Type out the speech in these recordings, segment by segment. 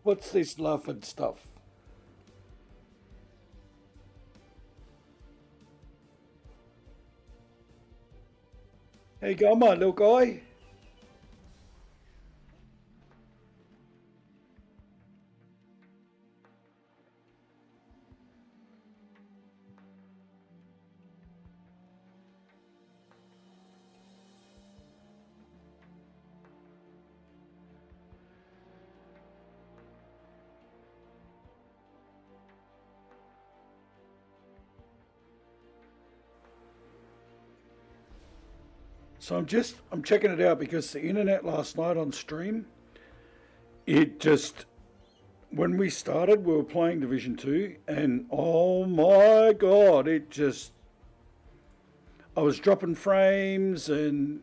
What's this laughing stuff? How you going, my little guy? So I'm checking it out because the internet last night on stream, it just when we started we were playing Division 2 and oh my god, it just I was dropping frames and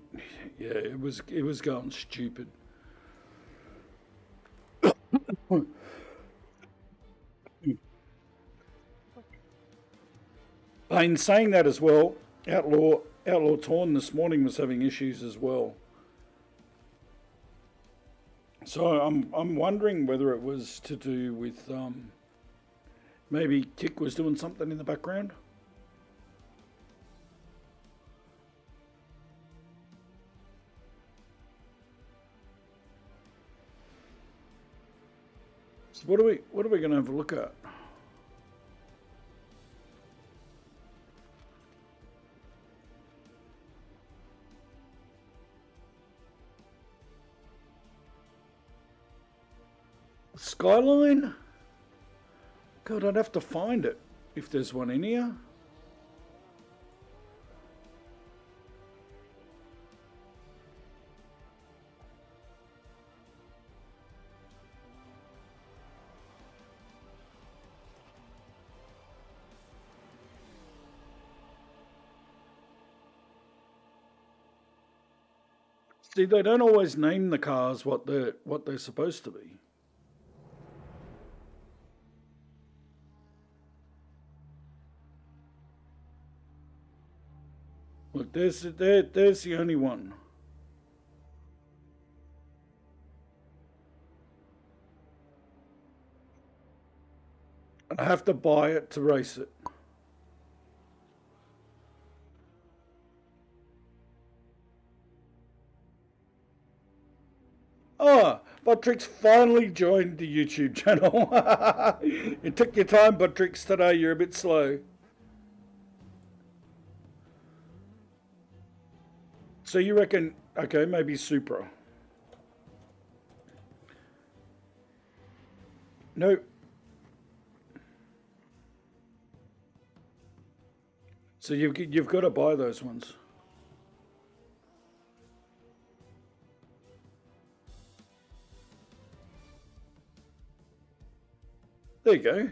yeah, it was going stupid. In saying that as well, Outlaw Torn this morning was having issues as well. So I'm wondering whether it was to do with maybe Kick was doing something in the background. So what are we going to have a look at? Skyline? God, I'd have to find it if there's one in here. See, they don't always name the cars what they're supposed to be. Look, there's the only one. And I have to buy it to race it. Oh, Buttricks finally joined the YouTube channel. It took your time, Buttricks, today. You're a bit slow. So you reckon, okay, maybe Supra. No. So you've got to buy those ones. There you go.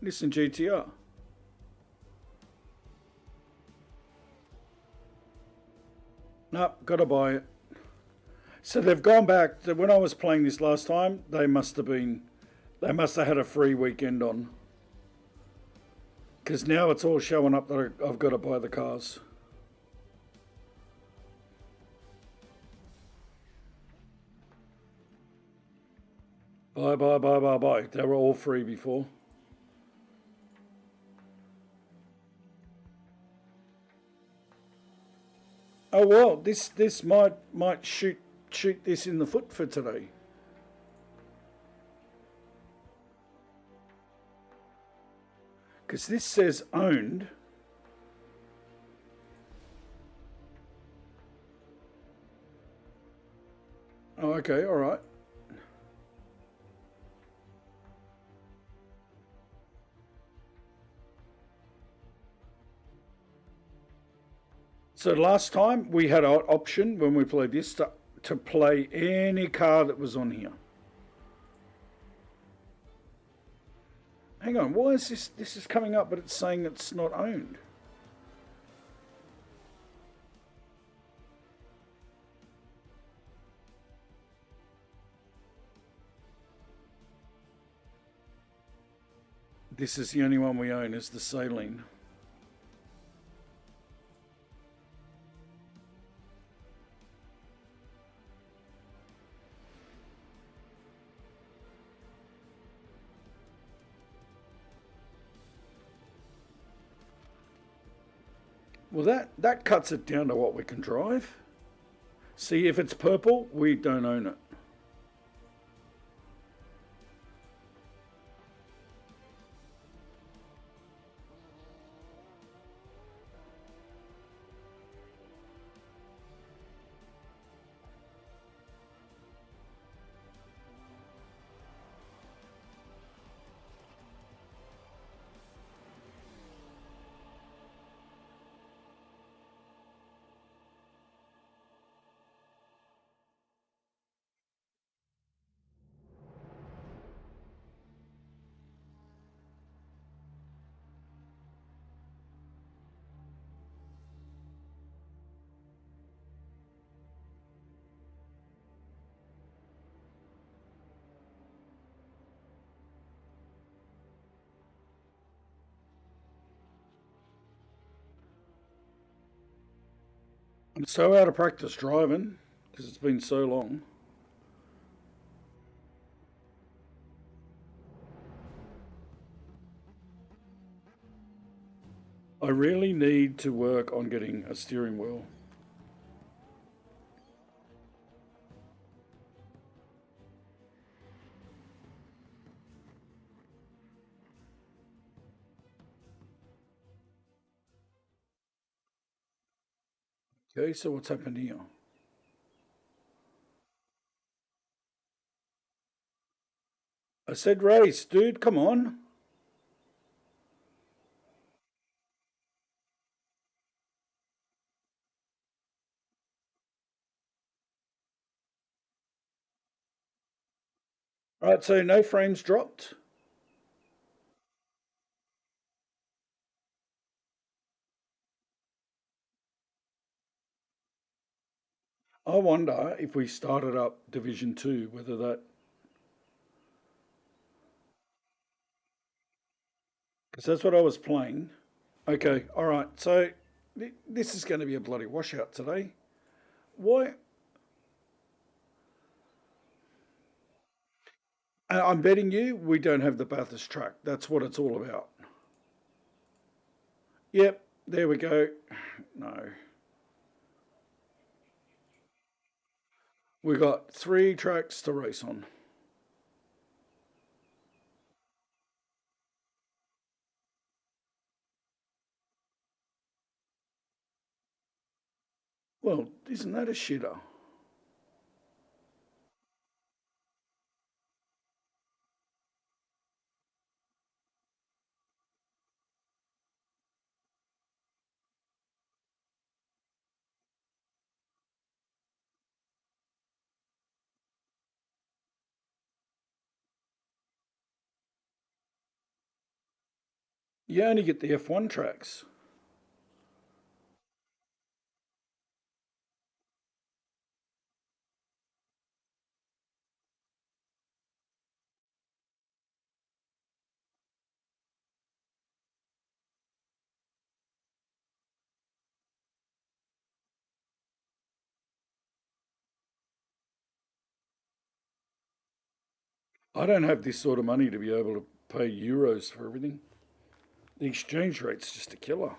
Nissan GTR. No, got to buy it. So they've gone back. When I was playing this last time, they must have had a free weekend on. Because now it's all showing up that I've got to buy the cars. Buy, buy, buy, buy, buy. They were all free before. Oh well, this might shoot this in the foot for today. Because this says owned. Oh, okay, all right. So last time we had an option when we played this to play any car that was on here. Hang on, why is this? This is coming up, but it's saying it's not owned. This is the only one we own, is the Saline. Well, that cuts it down to what we can drive. See, if it's purple, we don't own it. I'm so out of practice driving because it's been so long. I really need to work on getting a steering wheel. Okay, so what's happened here? I said race, dude, come on. All right, so no frames dropped. I wonder if we started up Division 2, whether that. Because that's what I was playing. Okay, all right, so this is going to be a bloody washout today. Why? I'm betting you we don't have the Bathurst track. That's what it's all about. Yep, there we go. No. We got 3 tracks to race on. Well, isn't that a shitter? You only get the F1 tracks. I don't have this sort of money to be able to pay euros for everything. The exchange rate's just a killer.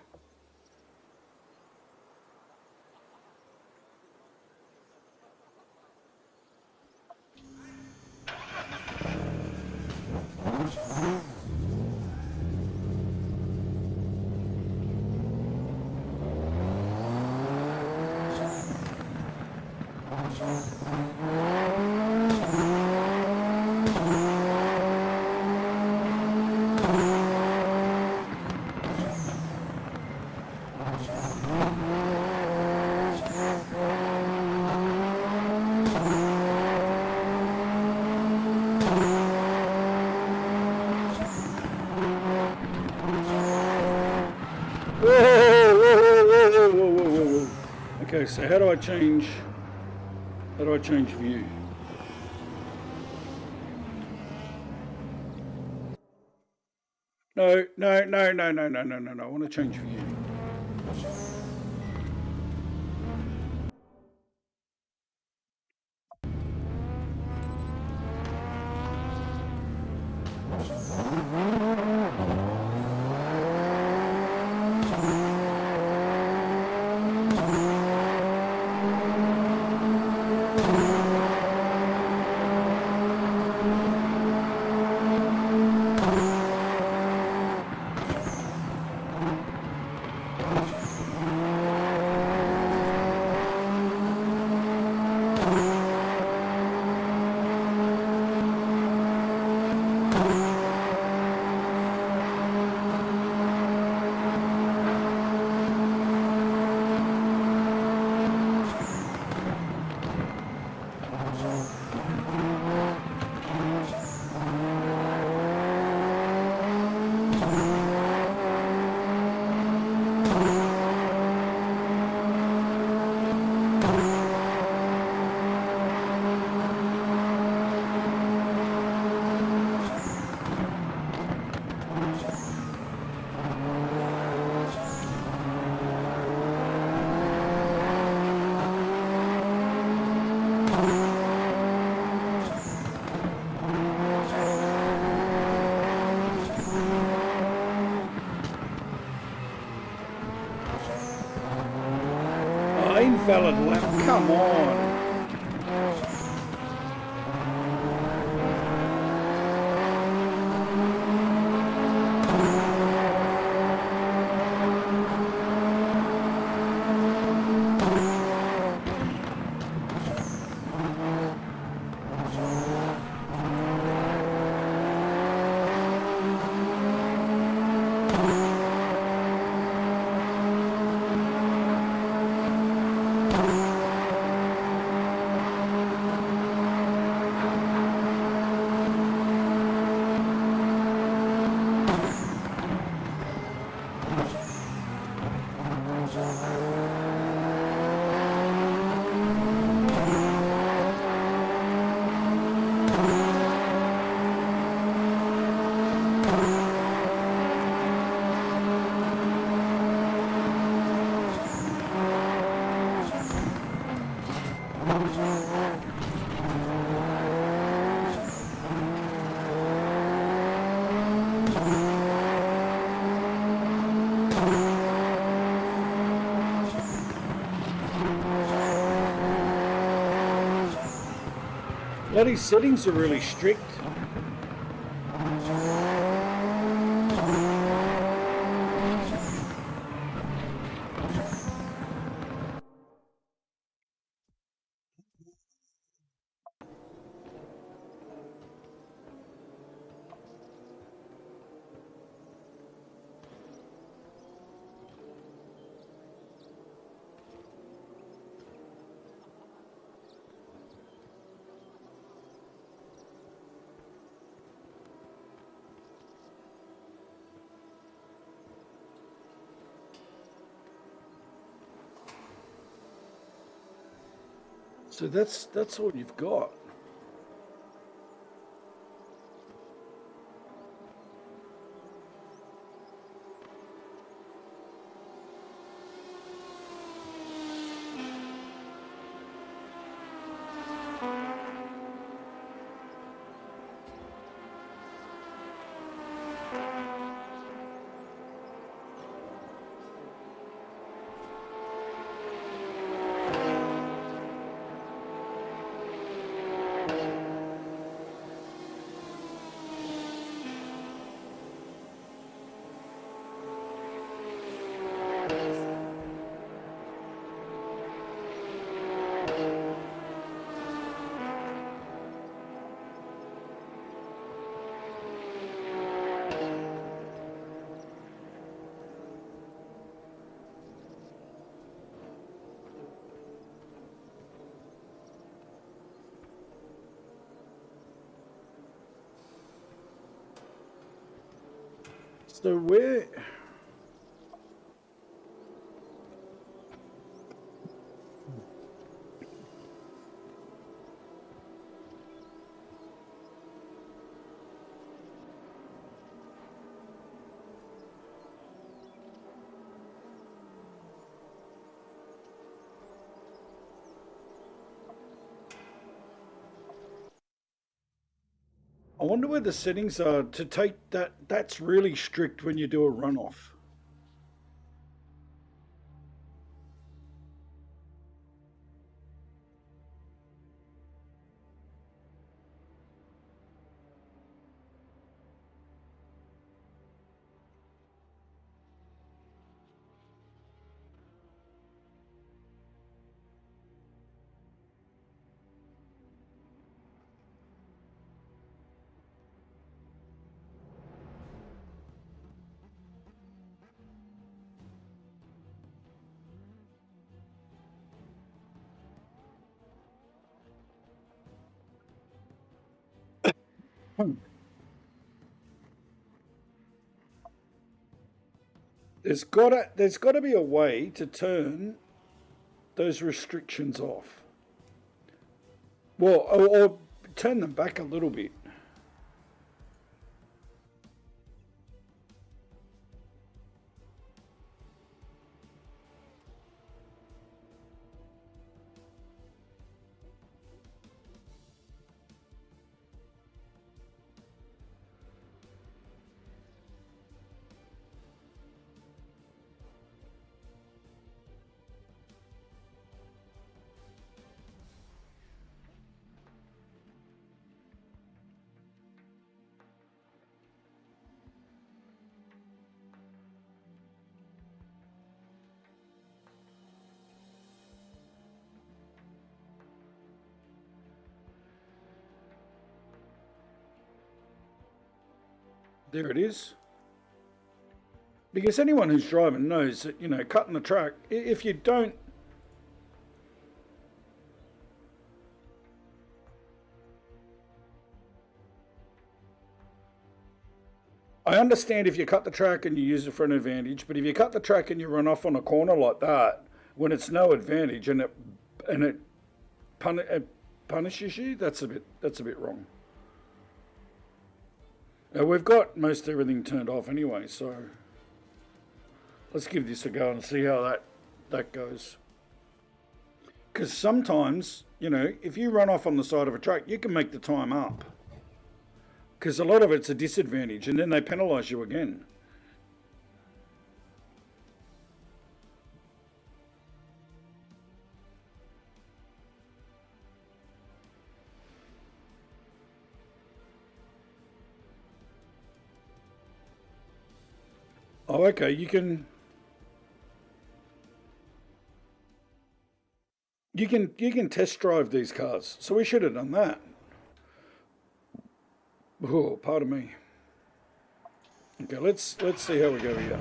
Okay, so how do I change view? No. I want to change view. Invalid lap, come on. Bloody settings are really strict. So that's all you've got. So where... I wonder where the settings are to take that. That's really strict when you do a runoff. There's gotta be a way to turn those restrictions off. Well, or turn them back a little bit. There it is. Because anyone who's driving knows that, cutting the track, if you don't, I understand if you cut the track and you use it for an advantage, but if you cut the track and you run off on a corner like that, when it's no advantage and it punishes you, that's a bit wrong. Now we've got most everything turned off anyway, so let's give this a go and see how that goes. Because sometimes, if you run off on the side of a track, you can make the time up. Because a lot of it's a disadvantage, and then they penalise you again. Oh, okay. You can test drive these cars. So we should have done that. Oh, pardon me. Okay, let's see how we go here.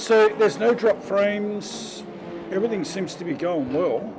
So there's no drop frames. Everything seems to be going well.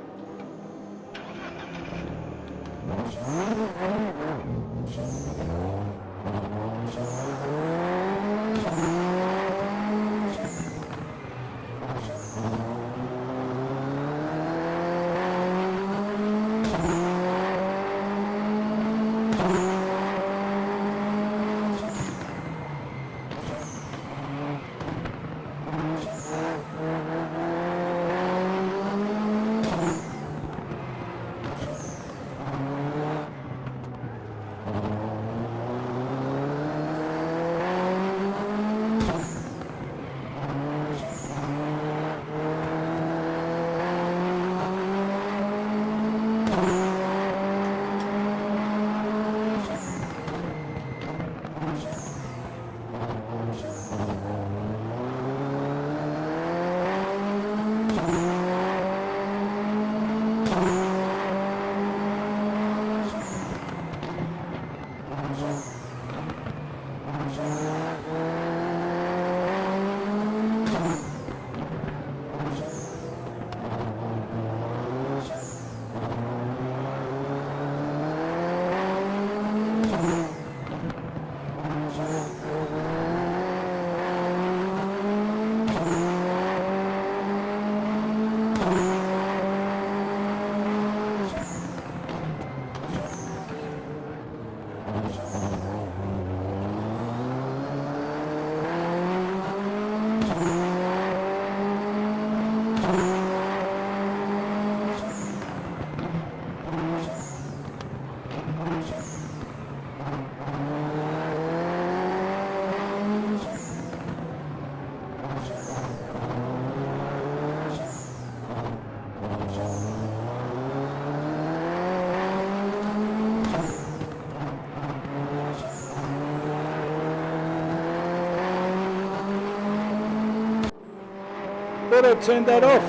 Thought I'd turned that off.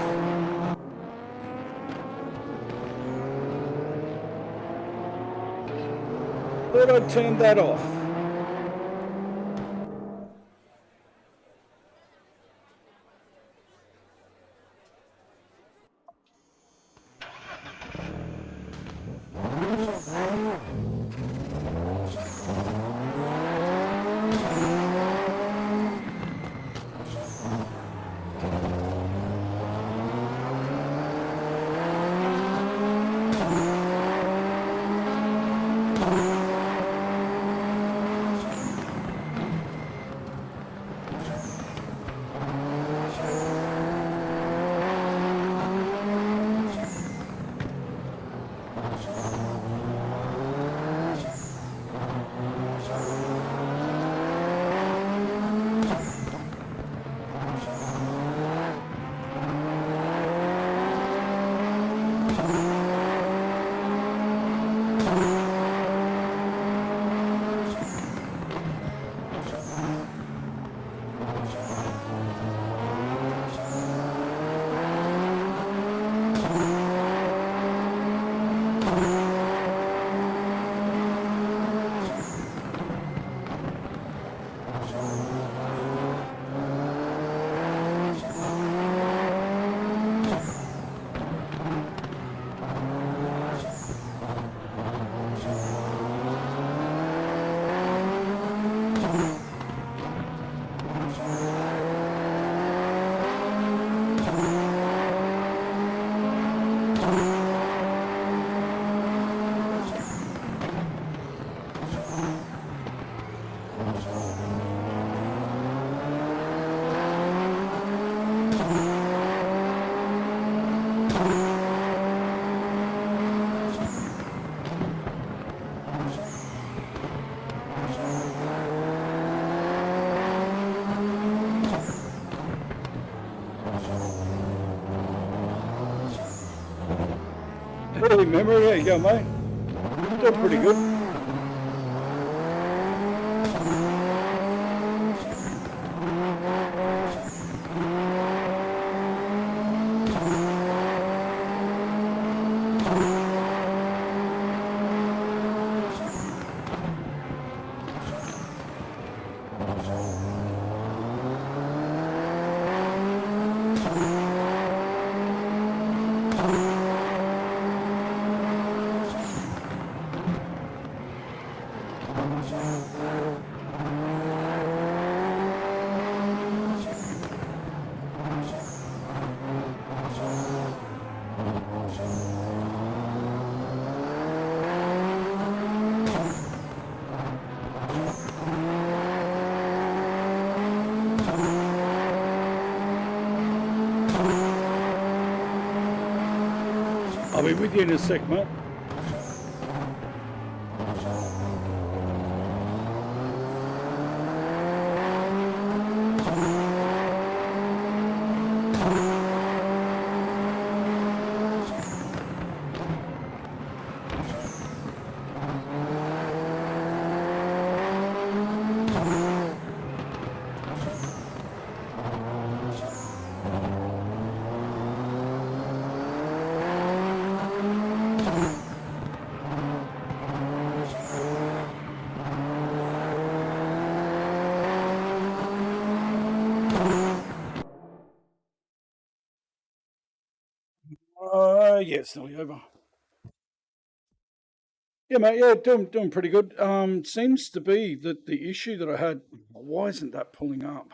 Thought I'd turned that off. Hey, remember? There you go, mate. Doing pretty good. I'll be with you in a sec, mate. Yeah, it's nearly over. Yeah, mate. Yeah, doing pretty good. Seems to be that the issue that I had. Why isn't that pulling up?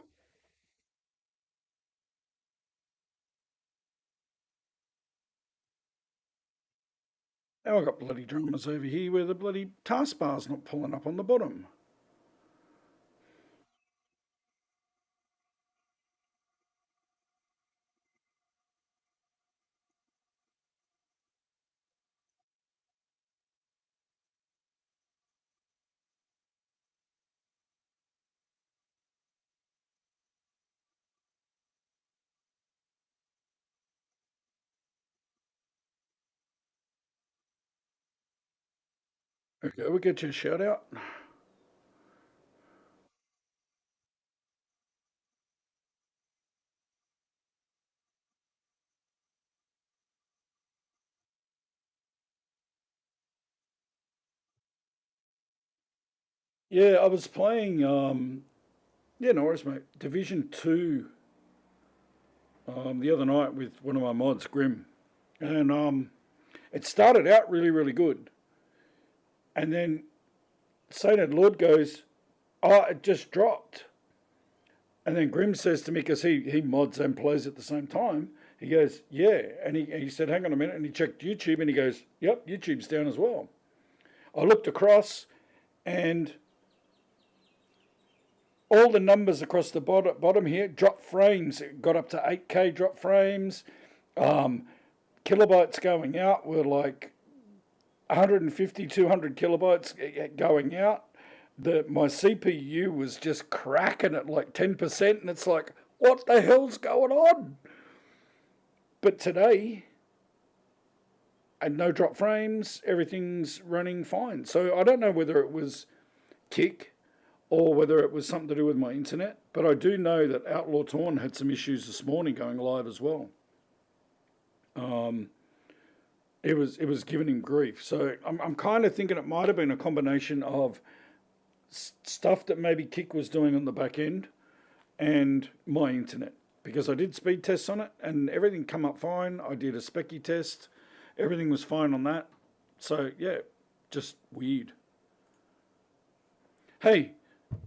Now I got bloody dramas over here where the bloody taskbar's not pulling up on the bottom. Okay, we'll get you a shout out. Yeah, I was playing. Yeah, no worries, mate. Division Two the other night with one of my mods, Grim, and it started out really good, and then Sainted Lord goes, "Oh, it just dropped." And then Grim says to me, because he mods and plays at the same time, he goes, "Yeah." And he said, "Hang on a minute." And he checked YouTube and he goes, "Yep, YouTube's down as well." I looked across and all the numbers across the bottom here, drop frames, it got up to 8K drop frames. Kilobytes going out were like 150, 200 kilobytes going out. My CPU was just cracking at like 10%, and it's like, what the hell's going on? But today, and no drop frames, everything's running fine. So I don't know whether it was Kick or whether it was something to do with my internet, but I do know that Outlaw Torn had some issues this morning going live as well. It was giving him grief. So I'm kind of thinking it might have been a combination of stuff that maybe Kick was doing on the back end and my internet, because I did speed tests on it and everything come up fine. I did a specky test, everything was fine on that. So yeah, just weird. Hey,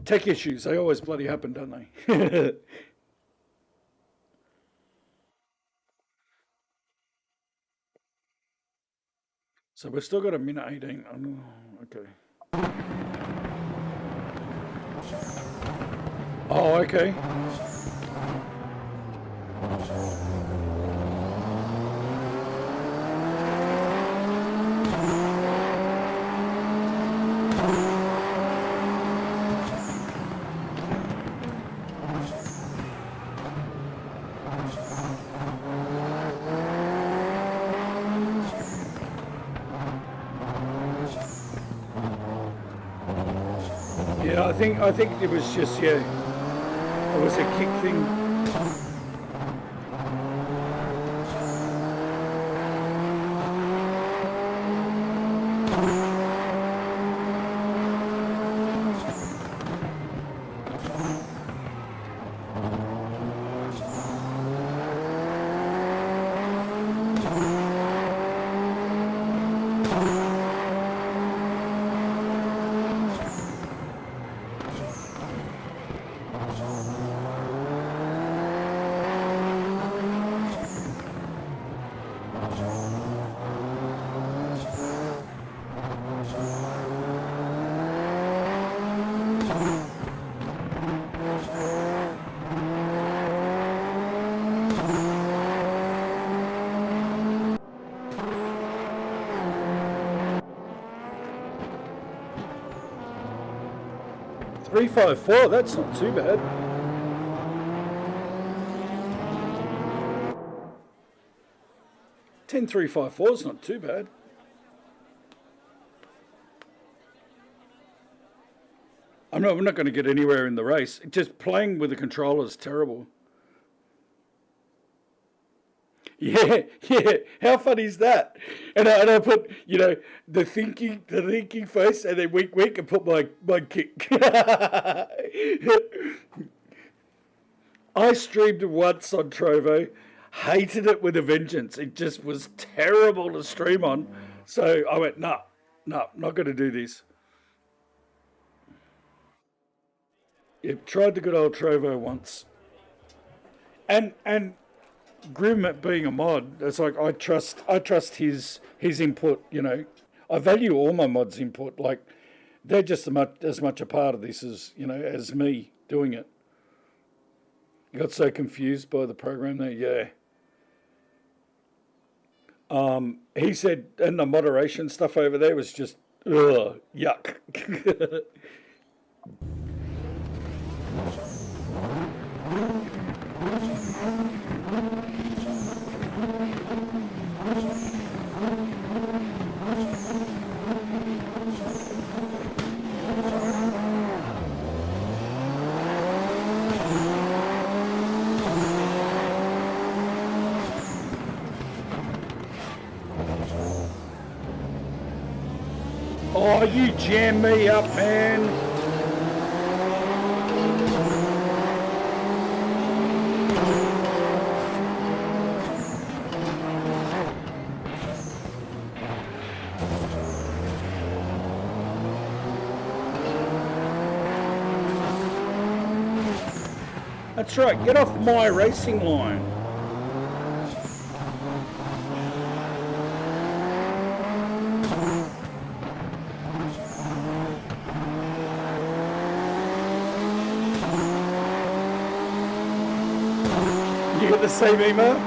tech issues, they always bloody happen, don't they? So we've still got a minute 18. Oh, okay. Oh, okay. Yeah, I think it was just, yeah, it was a Kick thing. 354, that's not too bad. $10,354 is not too bad. We're not going to get anywhere in the race. Just playing with the controller is terrible. Yeah. How funny is that? And I put, the thinking face, and then wink, and put my kick. I streamed once on Trovo, hated it with a vengeance. It just was terrible to stream on. So I went, no, not going to do this. Yep, tried the good old Trovo once. And Grim at being a mod, it's like I trust his input, I value all my mods' input. Like they're just as much a part of this as me doing it. You got so confused by the program there, yeah. He said, and the moderation stuff over there was just yuck. Oh, you jam me up, man. That's right, get off my racing line. You get the same email?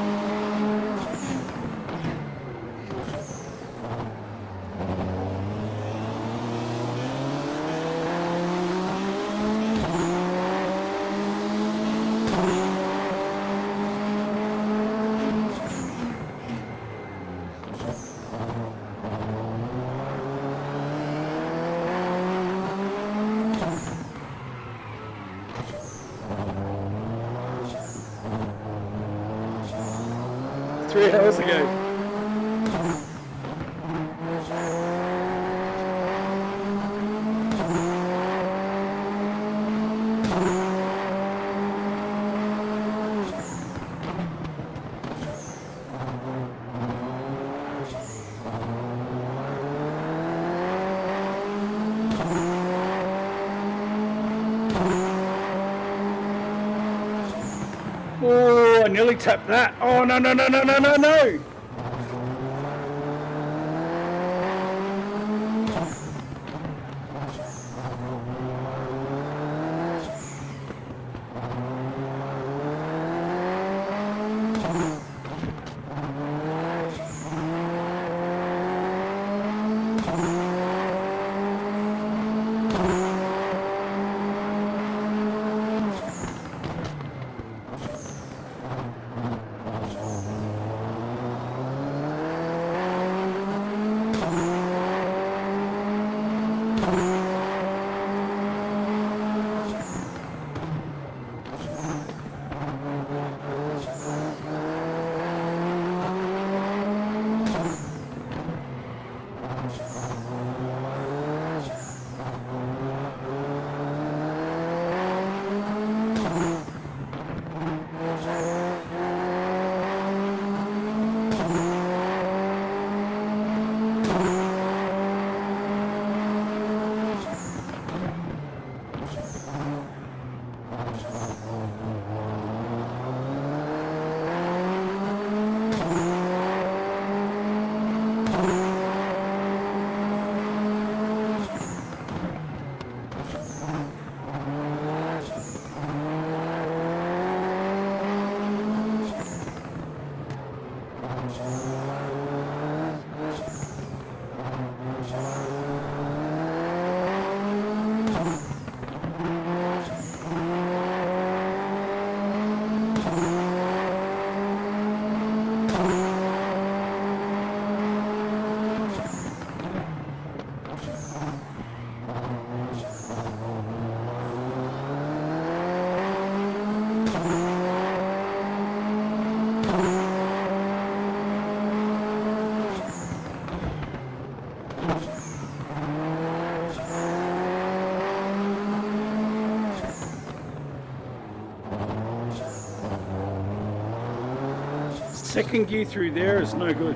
Three hours ago. Oh, I nearly tapped that. Oh, no. second gear through there is no good.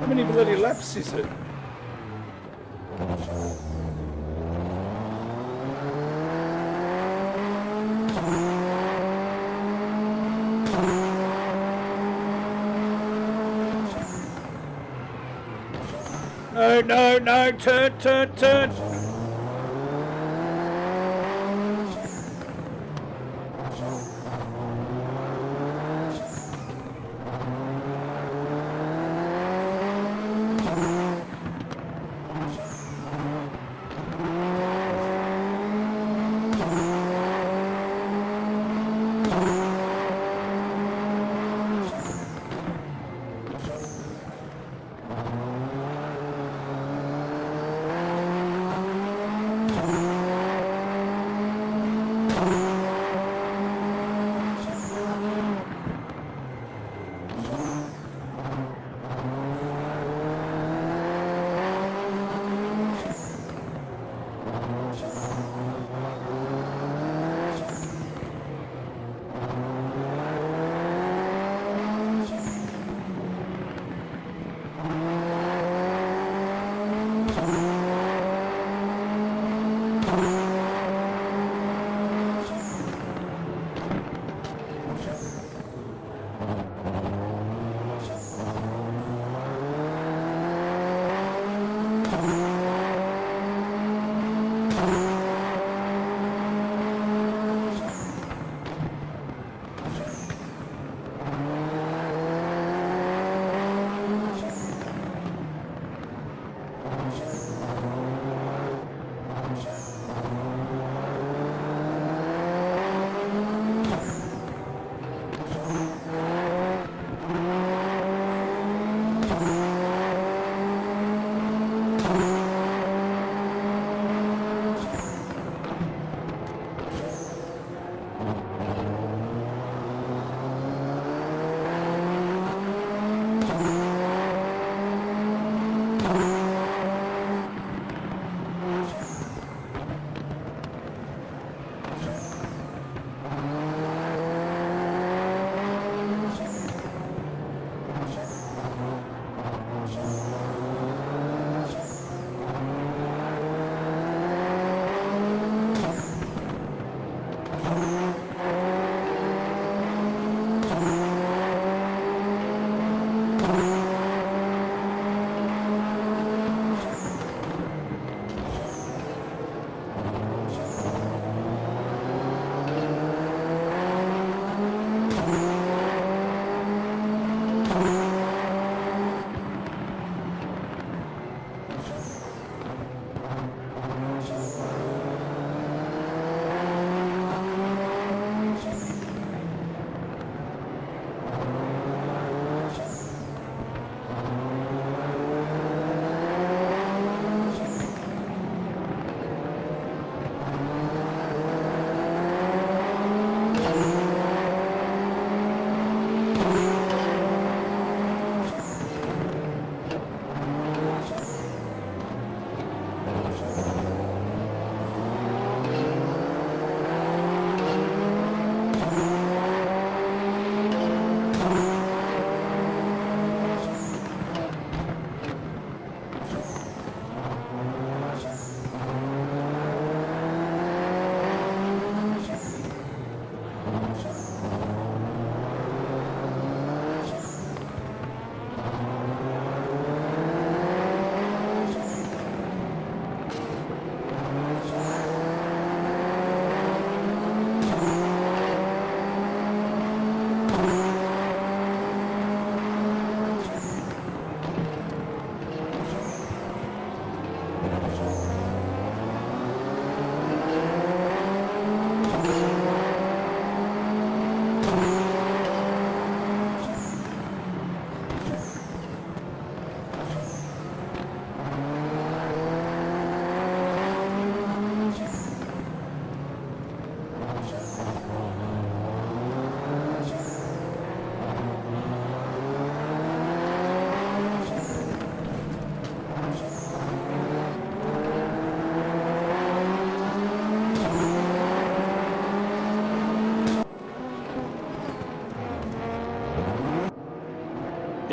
How many bloody laps is it? No, no, no, turn, turn, turn.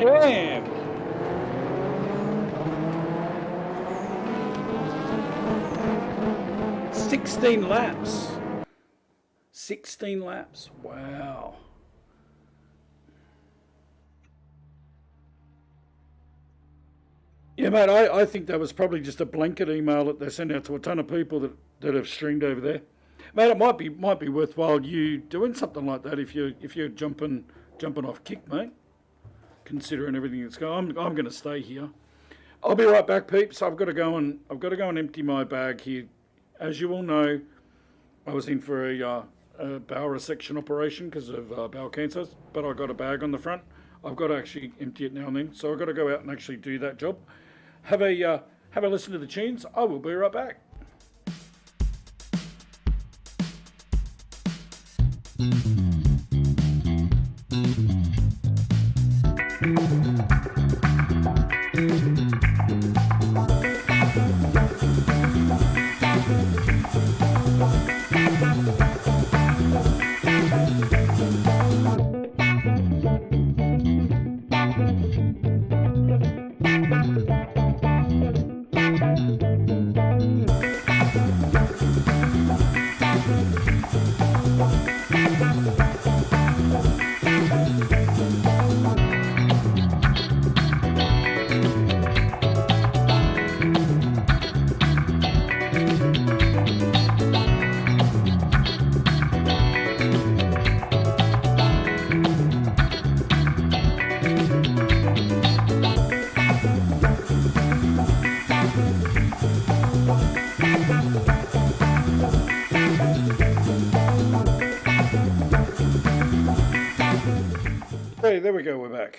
Bam! 16 laps. 16 laps. Wow. Yeah, mate, I think that was probably just a blanket email that they sent out to a ton of people that have streamed over there. Mate, it might be worthwhile you doing something like that if you're jumping off kick, mate. Considering everything that's going, I'm going to stay here. I'll be right back, peeps. I've got to go and empty my bag here. As you all know, I was in for a bowel resection operation because of bowel cancer, but I got a bag on the front. I've got to actually empty it now and then, so I've got to go out and actually do that job. Have a listen to the tunes. I will be right back. Hey, there we go, we're back.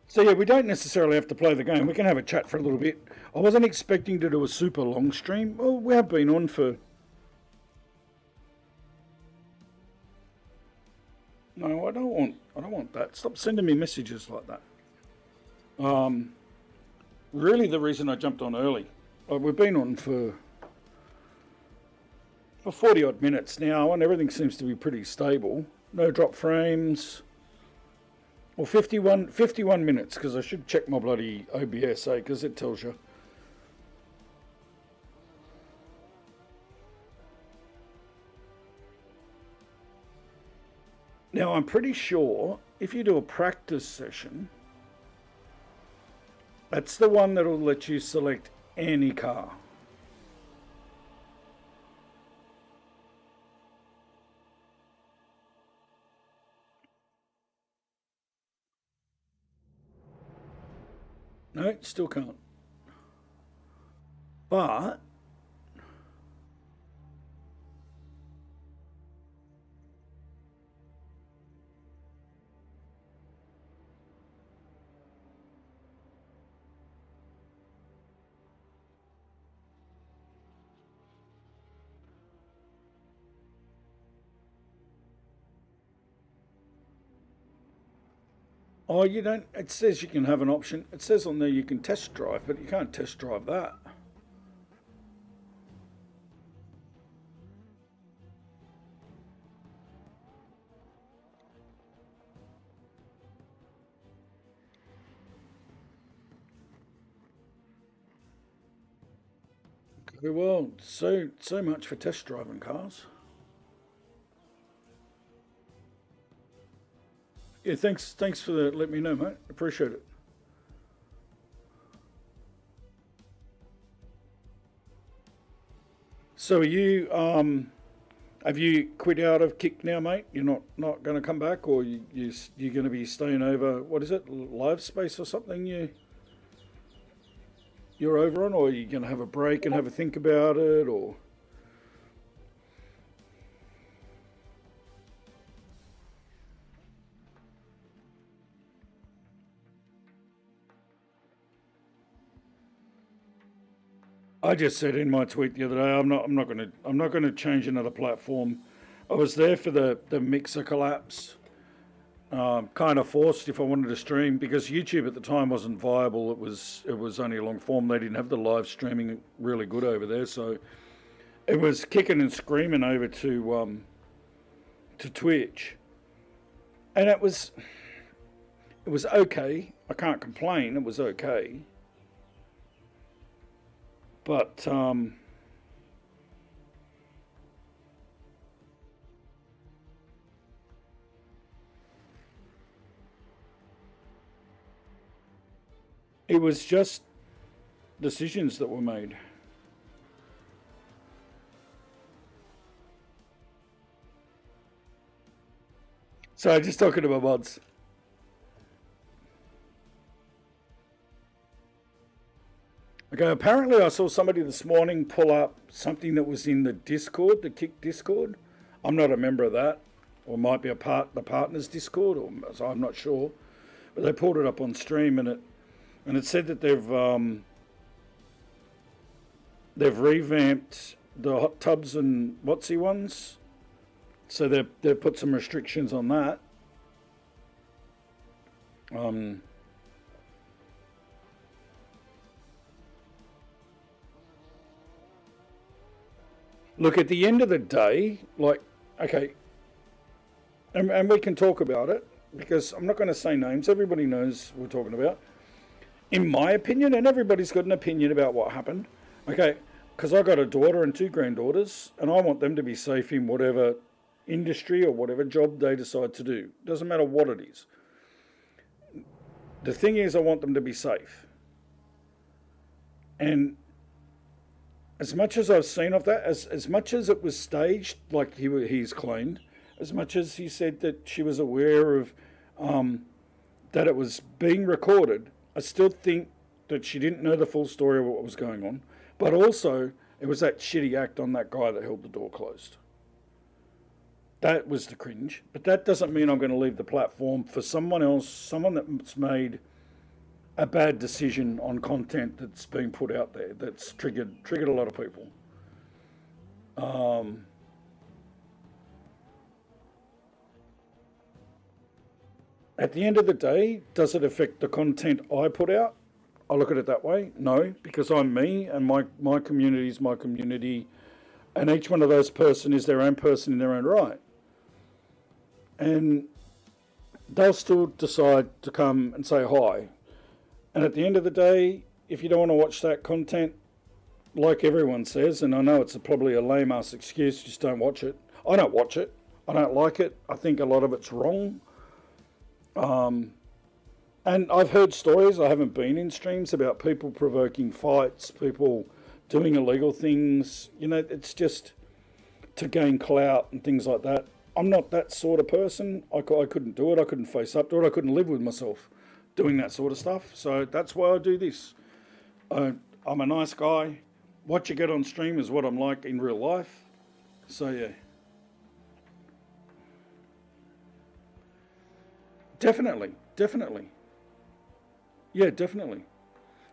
So yeah, we don't necessarily have to play the game. We can have a chat for a little bit. I wasn't expecting to do a super long stream. Well, we have been on for... No, I don't want that. Stop sending me messages like that. Really the reason I jumped on early. We've been on for 40 odd minutes now and everything seems to be pretty stable. No drop frames. Well, 51 minutes, because I should check my bloody OBS, because it tells you. Now, I'm pretty sure if you do a practice session, that's the one that'll let you select any car. No, still can't. But oh, you don't. It says you can have an option. It says on there you can test drive, but you can't test drive that. Okay, well, so much for test driving cars. Yeah, thanks for the let me know, mate. Appreciate it. So are you have you quit out of kick now, mate? You're not going to come back, or you're going to be staying over? What is it, live space or something? You're you're over on, or are you going to have a break and have a think about it, or? I just said in my tweet the other day, I'm not going to change another platform. I was there for the Mixer collapse. Kind of forced if I wanted to stream, because YouTube at the time wasn't viable. It was only a long form. They didn't have the live streaming really good over there, so it was kicking and screaming over to Twitch, and it was okay. I can't complain. It was okay, but it was just decisions that were made. So just talking to my mods. Okay, apparently I saw somebody this morning pull up something that was in the Discord, the Kick Discord. I'm not a member of that, or might be the partners Discord, or so I'm not sure. But they pulled it up on stream, and it said that they've revamped the hot tubs and whatsy ones, so they've put some restrictions on that. Um, Look, at the end of the day, like, okay, and we can talk about it, because I'm not going to say names. Everybody knows what we're talking about. In my opinion, and everybody's got an opinion about what happened, okay, because I got a daughter and two granddaughters, and I want them to be safe in whatever industry or whatever job they decide to do. Doesn't matter what it is. The thing is, I want them to be safe. And as much as I've seen of that, as much as it was staged, like he's claimed, as much as he said that she was aware of that it was being recorded, I still think that she didn't know the full story of what was going on. But also, it was that shitty act on that guy that held the door closed. That was the cringe. But that doesn't mean I'm going to leave the platform for someone else, someone that's made a bad decision on content that's been put out there that's triggered a lot of people. Um, at the end of the day, does it affect the content I put out? I look at it that way. No, because I'm me, and my community is my community, and each one of those person is their own person in their own right. And they'll still decide to come and say hi. And at the end of the day, if you don't want to watch that content, like everyone says, and I know it's probably a lame-ass excuse, just don't watch it. I don't watch it. I don't like it. I think a lot of it's wrong. And I've heard stories, I haven't been in streams, about people provoking fights, people doing illegal things. You know, it's just to gain clout and things like that. I'm not that sort of person. I couldn't do it. I couldn't face up to it. I couldn't live with myself doing that sort of stuff. So that's why I do this. I'm a nice guy. What you get on stream is what I'm like in real life. So yeah. Definitely. Yeah, definitely.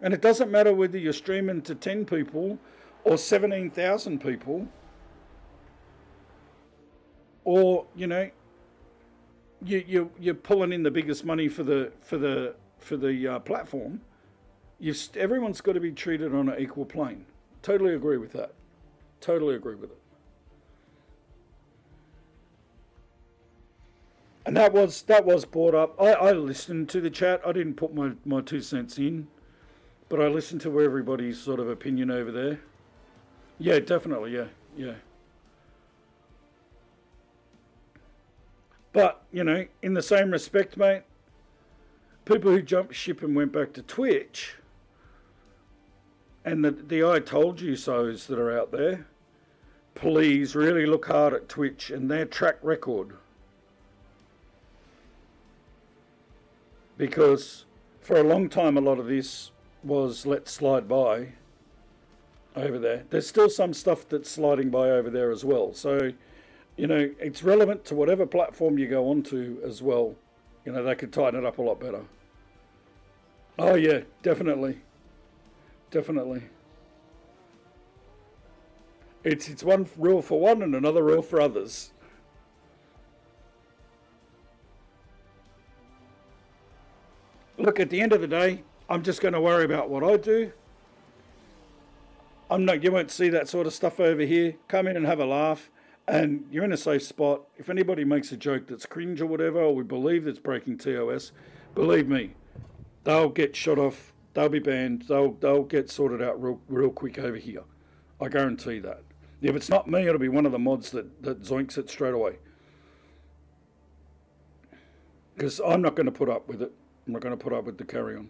And it doesn't matter whether you're streaming to 10 people or 17,000 people, or, you know, you're pulling in the biggest money for the platform. Everyone's got to be treated on an equal plane. Totally agree with that. Totally agree with it. And that was brought up. I listened to the chat. I didn't put my 2 cents in, but I listened to everybody's sort of opinion over there. Yeah, definitely. Yeah. But, you know, in the same respect, mate, people who jumped ship and went back to Twitch, and the I told you so's that are out there, please really look hard at Twitch and their track record. Because for a long time, a lot of this was let slide by over there. There's still some stuff that's sliding by over there as well. So, it's relevant to whatever platform you go onto as well. They could tighten it up a lot better. Oh yeah, definitely, definitely. It's one rule for one and another rule for others. Look, at the end of the day, I'm just going to worry about what I do. I'm not. You won't see that sort of stuff over here. Come in and have a laugh, and you're in a safe spot. If anybody makes a joke that's cringe or whatever, or we believe that's breaking TOS, believe me, they'll get shut off. They'll be banned. They'll get sorted out real quick over here. I guarantee that. If it's not me, it'll be one of the mods that zoinks it straight away. Because I'm not going to put up with it. I'm not going to put up with the carry on.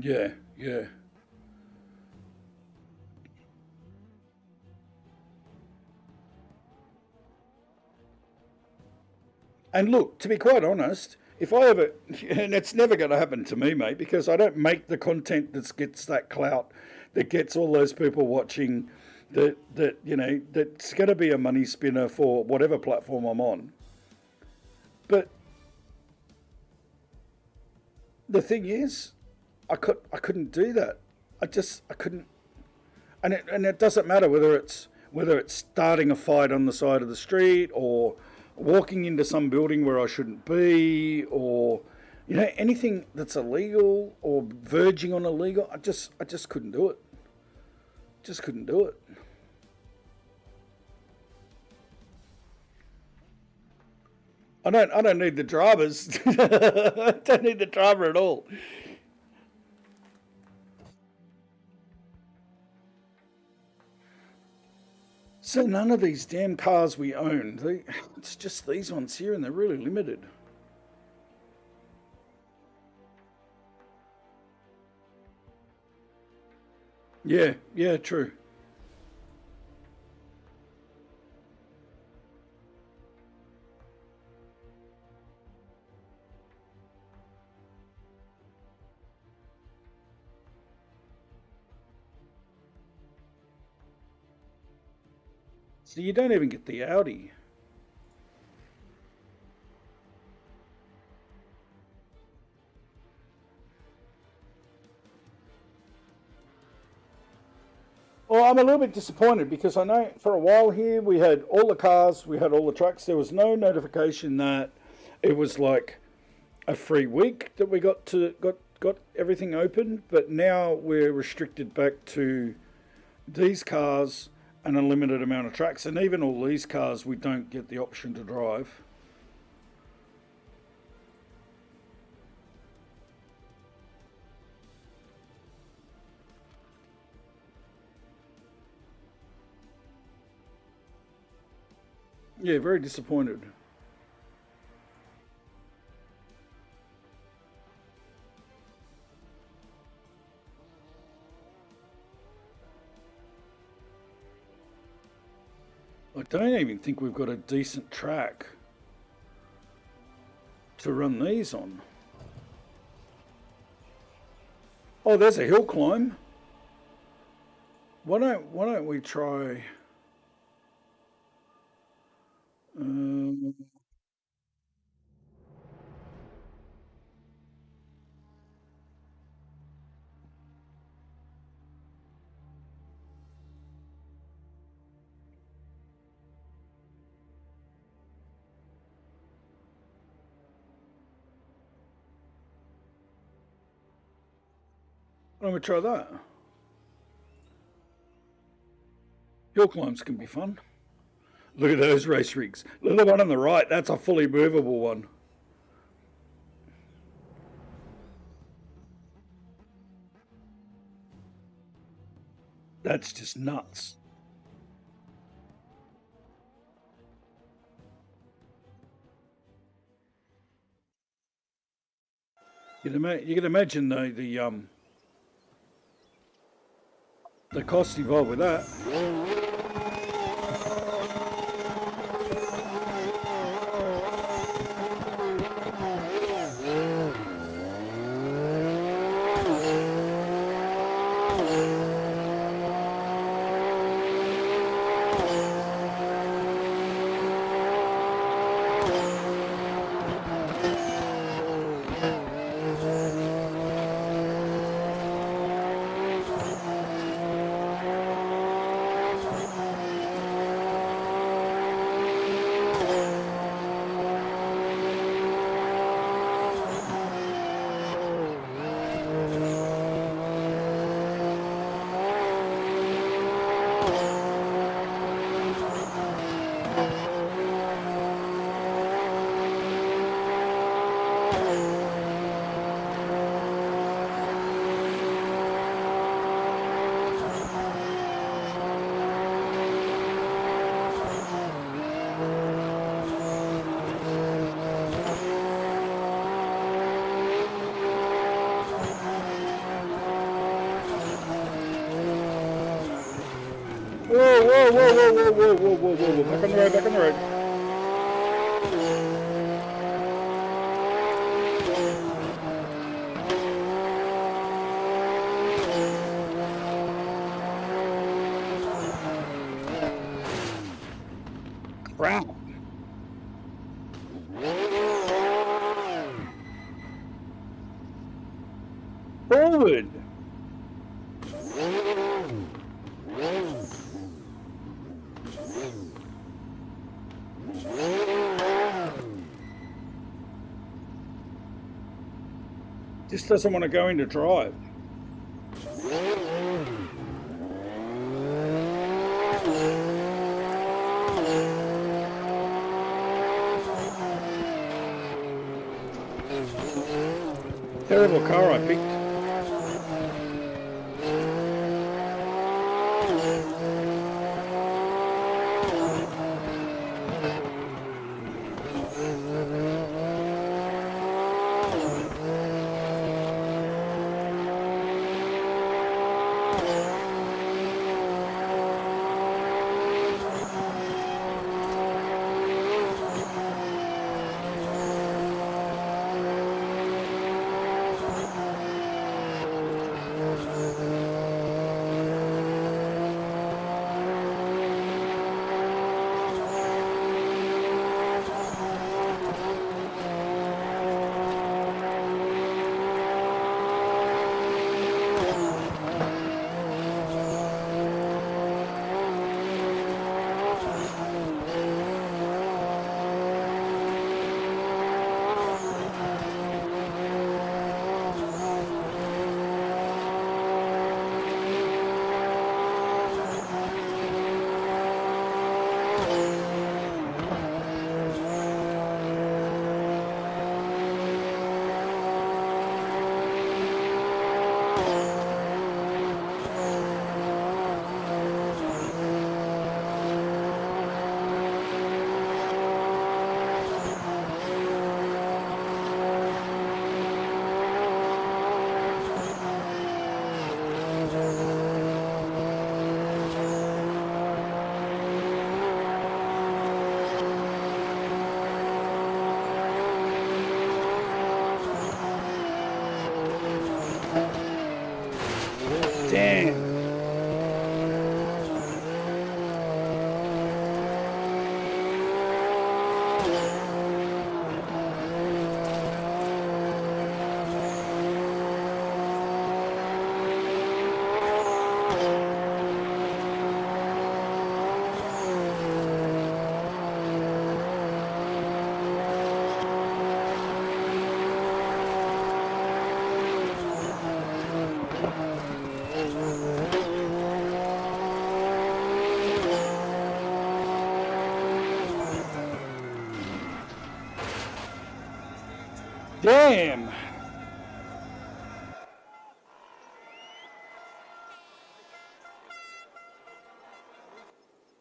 Yeah, yeah. And look, to be quite honest, if I ever, and it's never going to happen to me, mate, because I don't make the content that gets that clout, that gets all those people watching, that's going to be a money spinner for whatever platform I'm on. But the thing is, I couldn't do that. I couldn't, and it doesn't matter whether it's starting a fight on the side of the street or walking into some building where I shouldn't be, or anything that's illegal or verging on illegal. I just couldn't do it. Just couldn't do it. I don't need the dramas. I don't need the drama at all. So none of these damn cars we own. It's just these ones here, and they're really limited. Yeah, yeah, true. So you don't even get the Audi. Well, I'm a little bit disappointed because I know for a while here we had all the cars, we had all the trucks. There was no notification that it was like a free week that we got everything open. But now we're restricted back to these cars and a limited amount of tracks, and even all these cars we don't get the option to drive. Yeah, very disappointed. I don't even think we've got a decent track to run these on. Oh, there's a hill climb. Why don't we try? Um, why don't we try that? Hill climbs can be fun. Look at those race rigs. Look at the one on the right. That's a fully movable one. That's just nuts. You can imagine though the the costs involved with that. Whoa, whoa, whoa, whoa, whoa, whoa, whoa, whoa, whoa, whoa. Back on the road, back on the road. Crap. Forward. Just doesn't want to go into drive. Terrible car I picked. Damn. Damn.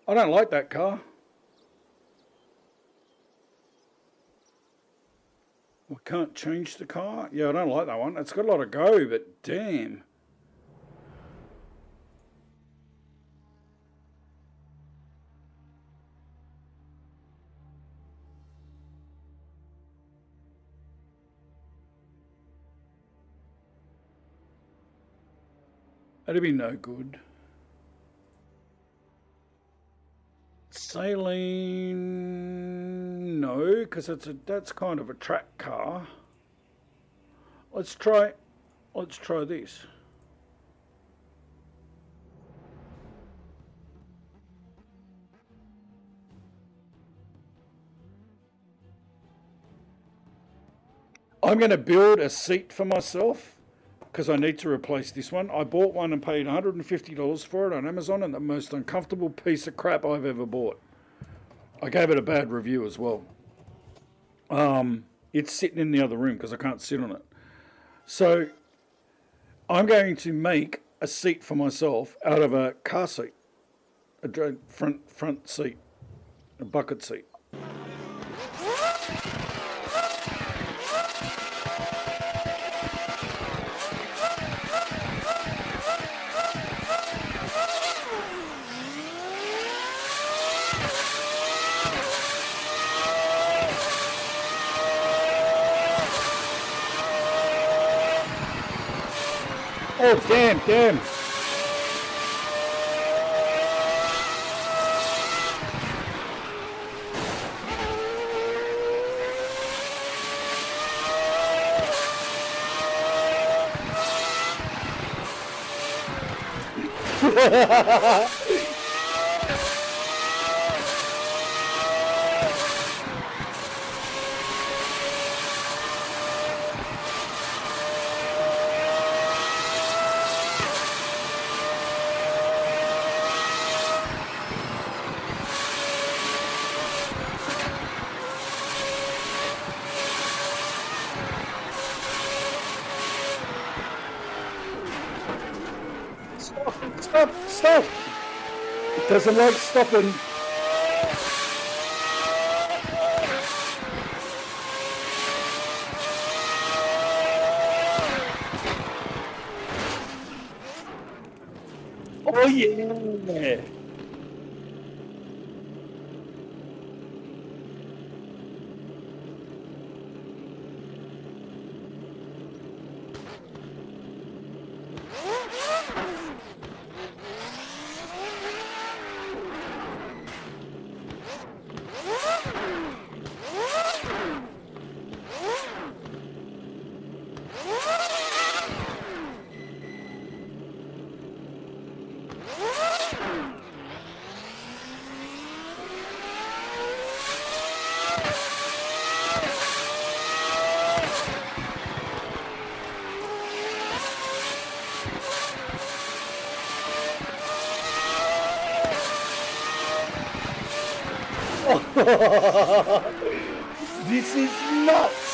I don't like that car. I can't change the car. Yeah, I don't like that one. It's got a lot of go, but damn. That'd be no good. Saline, no, because that's kind of a track car. Let's try this. I'm going to build a seat for myself because I need to replace this one. I bought one and paid $150 for it on Amazon, and the most uncomfortable piece of crap I've ever bought. I gave it a bad review as well. It's sitting in the other room because I can't sit on it. So I'm going to make a seat for myself out of a car seat, a front seat, a bucket seat. Oh, damn. Stop! It doesn't like stopping. Oh yeah! This is nuts!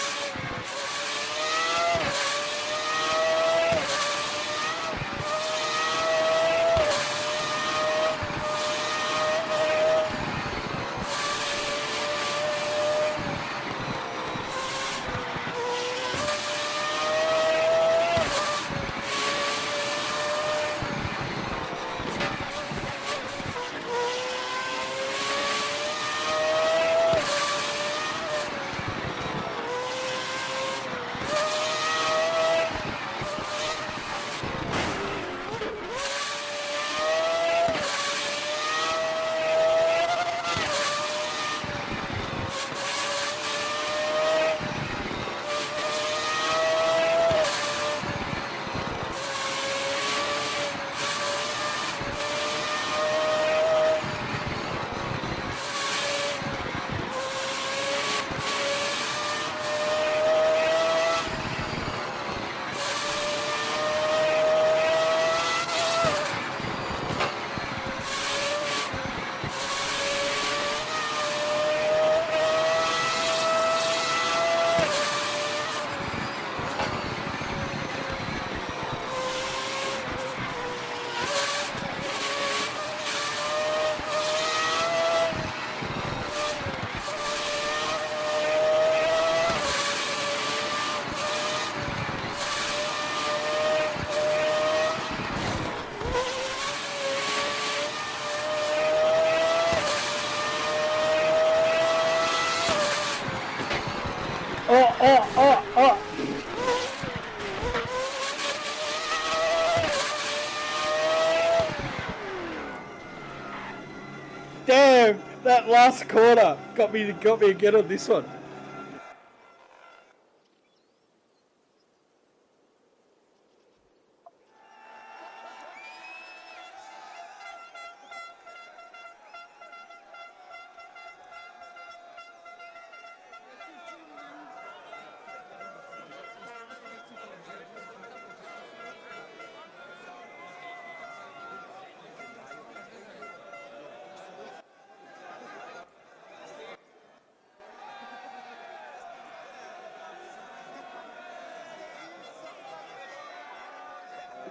That last quarter got me again on this one.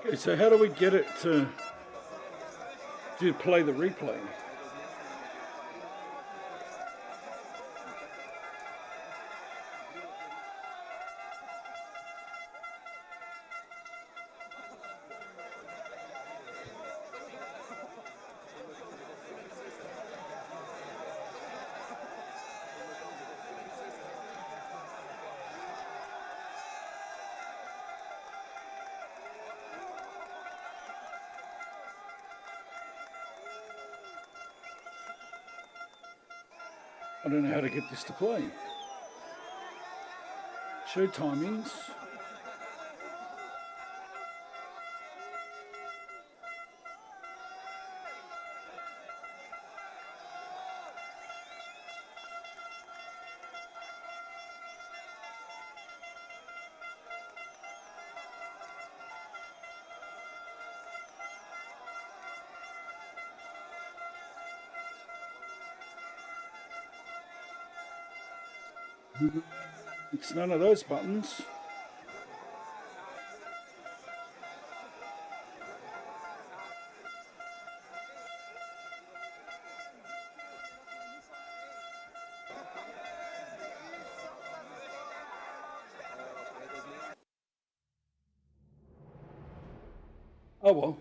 Okay, so how do we get it to play the replay? I don't know how to get this to play. Show timings. It's none of those buttons. Oh well.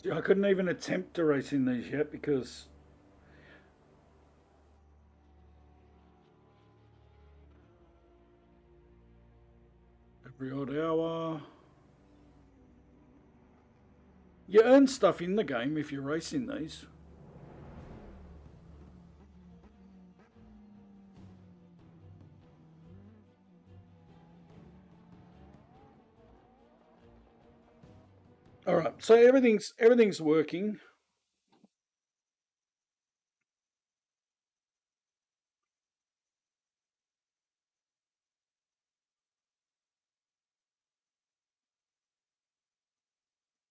See, I couldn't even attempt to race in these yet because every odd hour. You earn stuff in the game if you're racing these. All right, so everything's working.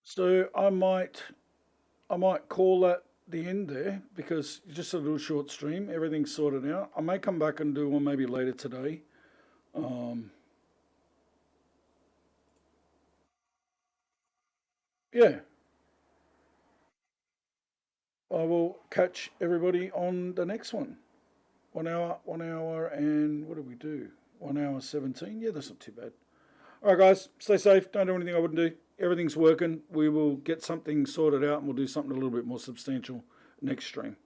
So I might call that the end there because just a little short stream. Everything's sorted out. I may come back and do one maybe later today. Yeah, I will catch everybody on the next one. 1 hour, and what do we do? 1 hour 17. Yeah, that's not too bad. All right, guys, stay safe. Don't do anything I wouldn't do. Everything's working. We will get something sorted out, and we'll do something a little bit more substantial next stream.